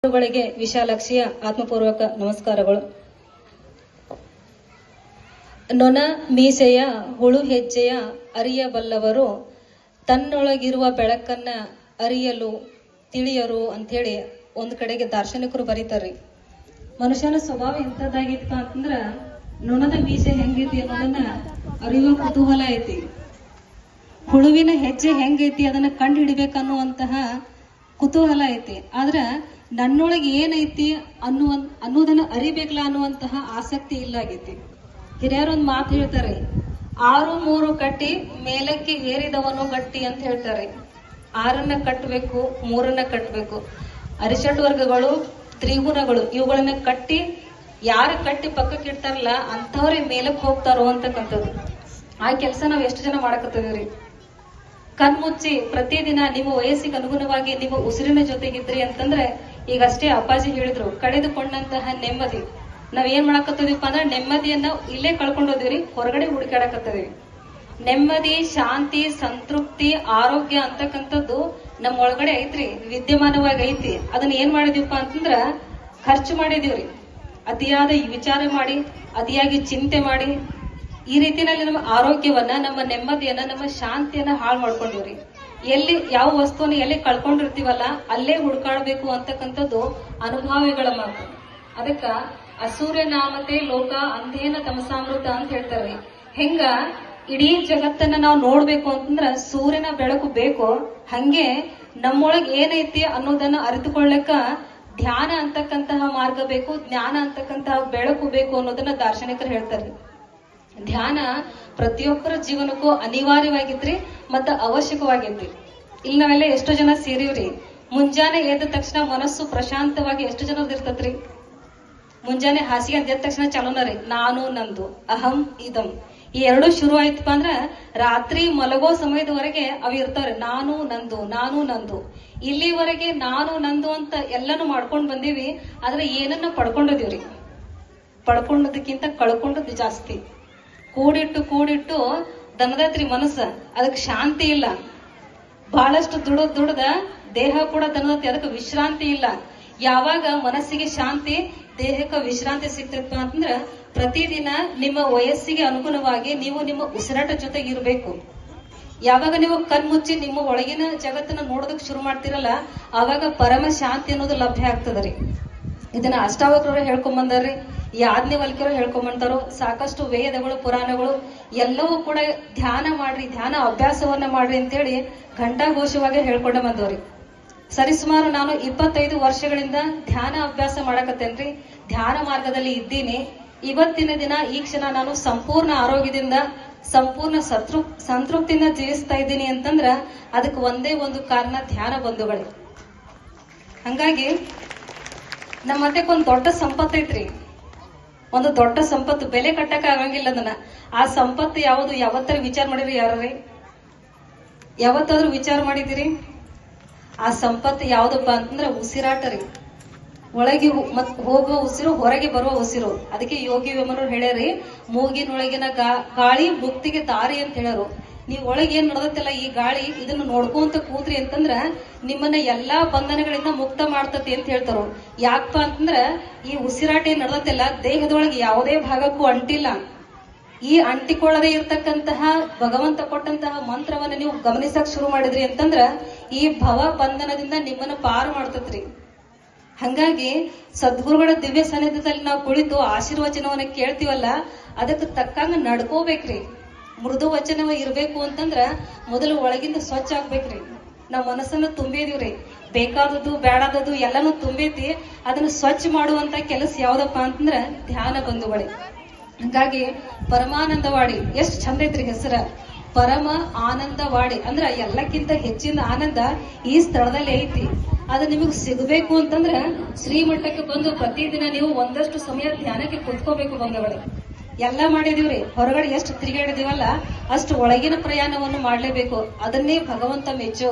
ಗಳಿಗೆ ವಿಶಾಲಾಕ್ಷಿಯ ಆತ್ಮಪೂರ್ವಕ ನಮಸ್ಕಾರಗಳು. ನೊಣ ಮೀಸೆಯ ಹುಳು ಹೆಜ್ಜೆಯ ಅರಿಯಬಲ್ಲವರು ತನ್ನೊಳಗಿರುವ ಬೆಳಕನ್ನ ಅರಿಯಲು ತಿಳಿಯರು ಅಂತೇಳಿ ಒಂದು ಕಡೆಗೆ ದಾರ್ಶನಿಕರು ಬರೀತಾರ್ರಿ. ಮನುಷ್ಯನ ಸ್ವಭಾವ ಎಂತದಾಗಿತ್ತಪ್ಪ ಅಂತಂದ್ರ ನೊಣದ ಮೀಸೆ ಹೆಂಗೈತಿ ಅನ್ನೋದನ್ನ ಅರಿಯುವ ಕುತೂಹಲ ಐತಿ. ಹುಳುವಿನ ಹೆಜ್ಜೆ ಹೆಂಗೈತಿ ಅದನ್ನ ಕಂಡು ಹಿಡಿಬೇಕನ್ನುವಂತಹ ಕುತೂಹಲ ಐತಿ. ಆದ್ರ ನನ್ನೊಳಗೆ ಏನೈತಿ ಅನ್ನೋದನ್ನ ಅರಿಬೇಕಲ್ಲ ಅನ್ನುವಂತಹ ಆಸಕ್ತಿ ಇಲ್ಲ ಆಗೈತಿ. ಹಿರಿಯರೊಂದು ಮಾತು ಹೇಳ್ತಾರೆ, 6 ಕಟ್ಟಿ ಮೇಲಕ್ಕೆ ಏರಿದವನು ಗಟ್ಟಿ ಅಂತ ಹೇಳ್ತಾರೆ. 6 ಕಟ್ಟಬೇಕು, 3 ಕಟ್ಟಬೇಕು. ಅರಿಷಡ್ ವರ್ಗಗಳು, ತ್ರಿಗುಣಗಳು ಇವುಗಳನ್ನ ಕಟ್ಟಿ ಯಾರು ಕಟ್ಟಿ ಪಕ್ಕಕ್ಕೆ ಇಡ್ತಾರಲ್ಲ ಅಂತವ್ರೆ ಮೇಲಕ್ಕೆ ಹೋಗ್ತಾರೋ ಅಂತಕ್ಕಂಥದ್ದು. ಆ ಕೆಲಸ ನಾವ್ ಎಷ್ಟು ಜನ ಮಾಡಕತ್ತಿದೀವ್ರಿ? ಕಣ್ಮುಚ್ಚಿ ಪ್ರತಿದಿನ ನಿಮ್ಮ ವಯಸ್ಸಿಗೆ ಅನುಗುಣವಾಗಿ ನಿಮ್ಮ ಉಸಿರಿನ ಜೊತೆಗಿದ್ರಿ ಅಂತಂದ್ರೆ, ಈಗಷ್ಟೇ ಅಪ್ಪಾಜಿ ಹೇಳಿದ್ರು, ಕಳೆದುಕೊಂಡಂತಹ ನೆಮ್ಮದಿ. ನಾವ್ ಏನ್ ಮಾಡಕತ್ತಿದೀವಪ್ಪ ಅಂದ್ರೆ ನೆಮ್ಮದಿಯನ್ನ ಇಲ್ಲೇ ಕಳ್ಕೊಂಡೋದಿವ್ರಿ, ಹೊರಗಡೆ ಹುಡುಕಾಡಕತ್ತಿದೀವಿ. ನೆಮ್ಮದಿ, ಶಾಂತಿ, ಸಂತೃಪ್ತಿ, ಆರೋಗ್ಯ ಅಂತಕ್ಕಂಥದ್ದು ನಮ್ಮ ಒಳಗಡೆ ಐತ್ರಿ, ವಿದ್ಯಮಾನವಾಗಿ ಐತಿ. ಅದನ್ನ ಏನ್ ಮಾಡಿದೀವಪ್ಪ ಅಂತಂದ್ರ ಖರ್ಚು ಮಾಡಿದೀವ್ರಿ. ಅತಿಯಾದ ವಿಚಾರ ಮಾಡಿ, ಅತಿಯಾಗಿ ಚಿಂತೆ ಮಾಡಿ, ಈ ರೀತಿಯಲ್ಲಿ ನಮ್ಮ ಆರೋಗ್ಯವನ್ನ, ನಮ್ಮ ನೆಮ್ಮದಿಯನ್ನ, ನಮ್ಮ ಶಾಂತಿಯನ್ನ ಹಾಳು ಮಾಡ್ಕೊಂಡಿವ್ರಿ. ಎಲ್ಲಿ ಯಾವ ವಸ್ತುವನ್ನ ಎಲ್ಲಿ ಕಳ್ಕೊಂಡಿರ್ತೀವಲ್ಲ ಅಲ್ಲೇ ಹುಡುಕಾಡ್ಬೇಕು ಅಂತಕ್ಕಂಥದ್ದು ಅನುಭವಿಗಳ ಮಾತು. ಅದಕ್ಕ ಅಸೂರ್ಯ ನಾಮತೆ ಲೋಕ ಅಂಧೇನ ತಮಸಾಮೃತ ಅಂತ ಹೇಳ್ತಾರ್ರಿ. ಹೆಂಗ ಇಡೀ ಜಗತ್ತನ್ನ ನಾವು ನೋಡ್ಬೇಕು ಅಂತಂದ್ರ ಸೂರ್ಯನ ಬೆಳಕು ಬೇಕು, ಹಂಗೆ ನಮ್ಮೊಳಗ್ ಏನೈತಿ ಅನ್ನೋದನ್ನ ಅರಿತುಕೊಳ್ಳಕ ಧ್ಯಾನ ಅಂತಕ್ಕಂತಹ ಮಾರ್ಗ ಬೇಕು, ಜ್ಞಾನ ಅಂತಕ್ಕಂತಹ ಬೆಳಕು ಬೇಕು ಅನ್ನೋದನ್ನ ದಾರ್ಶನಿಕರು ಹೇಳ್ತಾರ್ರಿ. ಧ್ಯಾನ ಪ್ರತಿಯೊಬ್ಬರ ಜೀವನಕ್ಕೂ ಅನಿವಾರ್ಯವಾಗಿದ್ರಿ ಮತ್ತ ಅವಶ್ಯಕವಾಗಿದ್ರಿ. ಇಲ್ಲಿ ನಾವೆಲ್ಲ ಎಷ್ಟೋ ಜನ ಸೇರಿವ್ರಿ. ಮುಂಜಾನೆ ಎದ್ದ ತಕ್ಷಣ ಮನಸ್ಸು ಪ್ರಶಾಂತವಾಗಿ ಎಷ್ಟು ಜನರದ್ದು ಇರ್ತತ್ರಿ? ಮುಂಜಾನೆ ಹಾಸಿಗೆ ಎದ್ದ ತಕ್ಷಣ ಚಲೋನರಿ ನಾನು ನಂದು, ಅಹಂ ಇದಂ, ಈ ಎರಡು ಶುರು ಆಯ್ತಪ್ಪ ಅಂದ್ರ ರಾತ್ರಿ ಮಲಗೋ ಸಮಯದವರೆಗೆ ಅವು ಇರ್ತಾವ್ರಿ. ನಾನು ನಂದು, ನಾನು ನಂದು. ಇಲ್ಲಿವರೆಗೆ ನಾನು ನಂದು ಅಂತ ಎಲ್ಲಾನು ಮಾಡ್ಕೊಂಡ್ ಬಂದೀವಿ. ಆದ್ರೆ ಏನನ್ನ ಪಡ್ಕೊಂಡಿದೀವ್ರಿ? ಪಡ್ಕೊಂಡದಕ್ಕಿಂತ ಕಳ್ಕೊಂಡದ್ದು ಜಾಸ್ತಿ. ಕೂಡಿಟ್ಟು ದನದತ್ರಿ ಮನಸ್ಸ, ಅದಕ್ಕೆ ಶಾಂತಿ ಇಲ್ಲ. ಬಹಳಷ್ಟು ದುಡದ ದೇಹ ಕೂಡ ದನದತ್ತಿ, ಅದಕ್ಕೆ ವಿಶ್ರಾಂತಿ ಇಲ್ಲ. ಯಾವಾಗ ಮನಸ್ಸಿಗೆ ಶಾಂತಿ, ದೇಹಕ್ಕೆ ವಿಶ್ರಾಂತಿ ಸಿಗ್ತೈತಪ್ಪ ಅಂತಂದ್ರ ಪ್ರತಿದಿನ ನಿಮ್ಮ ವಯಸ್ಸಿಗೆ ಅನುಗುಣವಾಗಿ ನೀವು ನಿಮ್ಮ ಉಸಿರಾಟ ಜೊತೆಗೆ ಇರಬೇಕು. ಯಾವಾಗ ನೀವು ಕಣ್ಮುಚ್ಚಿ ನಿಮ್ಮ ಒಳಗಿನ ಜಗತ್ತನ್ನ ನೋಡೋದಕ್ ಶುರು ಮಾಡ್ತಿರಲ್ಲ, ಆವಾಗ ಪರಮ ಶಾಂತಿ ಅನ್ನೋದು ಲಭ್ಯ ಆಗ್ತದ್ರಿ. ಇದನ್ನ ಅಷ್ಟಾವಕ್ರವರು ಹೇಳ್ಕೊಂಬಂದಾರ್ರಿ, ಯಾಜ್ಞವಲ್ಕ್ಯರು ಹೇಳ್ಕೊಂಬಂತಾರೋ. ಸಾಕಷ್ಟು ವೇದಗಳು, ಪುರಾಣಗಳು ಎಲ್ಲವೂ ಕೂಡ ಧ್ಯಾನ ಮಾಡ್ರಿ, ಧ್ಯಾನ ಅಭ್ಯಾಸವನ್ನ ಮಾಡ್ರಿ ಅಂತೇಳಿ ಘಂಟಾಘೋಷವಾಗಿ ಹೇಳ್ಕೊಂಡ ಬಂದವ್ರಿ. ಸರಿಸುಮಾರು ನಾನು 25 ವರ್ಷಗಳಿಂದ ಧ್ಯಾನ ಅಭ್ಯಾಸ ಮಾಡಕತ್ತೇನ್ರಿ. ಧ್ಯಾನ ಮಾರ್ಗದಲ್ಲಿ ಇದ್ದೀನಿ. ಇವತ್ತಿನ ದಿನ ಈ ಕ್ಷಣ ನಾನು ಸಂಪೂರ್ಣ ಆರೋಗ್ಯದಿಂದ, ಸಂಪೂರ್ಣ ಸಂತೃಪ್ತಿಯಿಂದ ಜೀವಿಸ್ತಾ ಇದ್ದೀನಿ ಅಂತಂದ್ರ ಅದಕ್ಕೆ ಒಂದೇ ಒಂದು ಕಾರಣ, ಧ್ಯಾನ ಬಂಧುಗಳೇ. ಹಂಗಾಗಿ ನಮ್ಮ ಒಂದು ದೊಡ್ಡ ಸಂಪತ್ತು ಐತ್ರಿ. ಒಂದು ದೊಡ್ಡ ಸಂಪತ್ತು, ಬೆಲೆ ಕಟ್ಟಕ ಆಗಂಗಿಲ್ಲ ಅದನ್ನ. ಆ ಸಂಪತ್ತು ಯಾವುದು? ಯಾವತ್ತರ ವಿಚಾರ ಮಾಡಿರಿ? ಯಾರ್ರಿ ಯಾವತ್ತಾದ್ರೂ ವಿಚಾರ ಮಾಡಿದಿರಿ? ಆ ಸಂಪತ್ತು ಯಾವ್ದಪ್ಪ ಅಂತಂದ್ರ ಉಸಿರಾಟ ರೀ. ಒಳಗೆ ಹೋಗುವ ಉಸಿರು, ಹೊರಗೆ ಬರುವ ಉಸಿರು. ಅದಕ್ಕೆ ಯೋಗಿ ವೇಮನರು ಹೇಳ್ಯಾರಿ, ಮೂಗಿನೊಳಗಿನ ಗಾಳಿ ಮುಕ್ತಿಗೆ ದಾರಿ ಅಂತ ಹೇಳ್ಯಾರು. ನೀವ್ ಒಳಗೆ ಏನ್ ನಡೆದತ್ತಲ್ಲ ಈ ಗಾಳಿ, ಇದನ್ನ ನೋಡ್ಕೊಂತ ಕೂತ್ರಿ ಅಂತಂದ್ರ ನಿಮ್ಮನ್ನ ಎಲ್ಲಾ ಬಂಧನಗಳಿಂದ ಮುಕ್ತ ಮಾಡ್ತತಿ ಅಂತ ಹೇಳ್ತಾರ. ಯಾಕಪ್ಪ ಅಂತಂದ್ರ ಈ ಉಸಿರಾಟ ಏನ್ ನಡೆದತ್ತಲ್ಲ ದೇಹದೊಳಗೆ ಯಾವುದೇ ಭಾಗಕ್ಕೂ ಅಂಟಿಲ್ಲ. ಈ ಅಂಟಿಕೊಳ್ಳದೆ ಇರ್ತಕ್ಕಂತಹ ಭಗವಂತ ಕೊಟ್ಟಂತಹ ಮಂತ್ರವನ್ನ ನೀವು ಗಮನಿಸಕ್ ಶುರು ಮಾಡಿದ್ರಿ ಅಂತಂದ್ರ ಈ ಭವ ಬಂಧನದಿಂದ ನಿಮ್ಮನ್ನ ಪಾರು ಮಾಡ್ತತ್ರಿ. ಹಂಗಾಗಿ ಸದ್ಗುರುಗಳ ದಿವ್ಯ ಸಾನ್ನಿಧ್ಯದಲ್ಲಿ ನಾವು ಕುಳಿತು ಆಶೀರ್ವಚನವನ್ನ ಕೇಳ್ತೀವಲ್ಲ, ಅದಕ್ಕೆ ತಕ್ಕಂಗ ನಡ್ಕೋಬೇಕ್ರಿ. ಮೃದು ವಚನವ ಇರ್ಬೇಕು ಅಂತಂದ್ರ ಮೊದಲು ಒಳಗಿಂದ ಸ್ವಚ್ಛ ಆಗ್ಬೇಕ್ರಿ. ನಾವ್ ಮನಸ್ಸನ್ನ ತುಂಬಿದೀವ್ರಿ, ಬೇಕಾದದ್ದು ಬೇಡಾದದ್ದು ಎಲ್ಲಾನು ತುಂಬೈತಿ. ಅದನ್ನ ಸ್ವಚ್ಛ ಮಾಡುವಂತ ಕೆಲಸ ಯಾವ್ದಪ್ಪ ಅಂತಂದ್ರ ಧ್ಯಾನ ಬಂಧುಗಳೇ. ಹಂಗಾಗಿ ಪರಮಾನಂದವಾಡಿ ಎಷ್ಟ್ ಚಂದ ಐತ್ರಿ ಹೆಸರ, ಪರಮ ಆನಂದವಾಡಿ. ಅಂದ್ರ ಎಲ್ಲಕ್ಕಿಂತ ಹೆಚ್ಚಿನ ಆನಂದ ಈ ಸ್ಥಳದಲ್ಲಿ ಐತಿ. ಅದು ನಿಮಗ್ ಸಿಗಬೇಕು ಅಂತಂದ್ರ ಶ್ರೀಮಠಕ್ಕೆ ಬಂದು ಪ್ರತಿದಿನ ನೀವು ಒಂದಷ್ಟು ಸಮಯ ಧ್ಯಾನಕ್ಕೆ ಕುತ್ಕೋಬೇಕು ಬಂಧುಗಳೇ. ಎಲ್ಲ ಮಾಡಿದೀವ್ರಿ, ಹೊರಗಡೆ ಎಷ್ಟು ತಿರುಗಾಡಿದೀವಲ್ಲ ಅಷ್ಟು ಒಳಗಿನ ಪ್ರಯಾಣವನ್ನು ಮಾಡ್ಲೇಬೇಕು. ಅದನ್ನೇ ಭಗವಂತ ಮೆಚ್ಚೋ.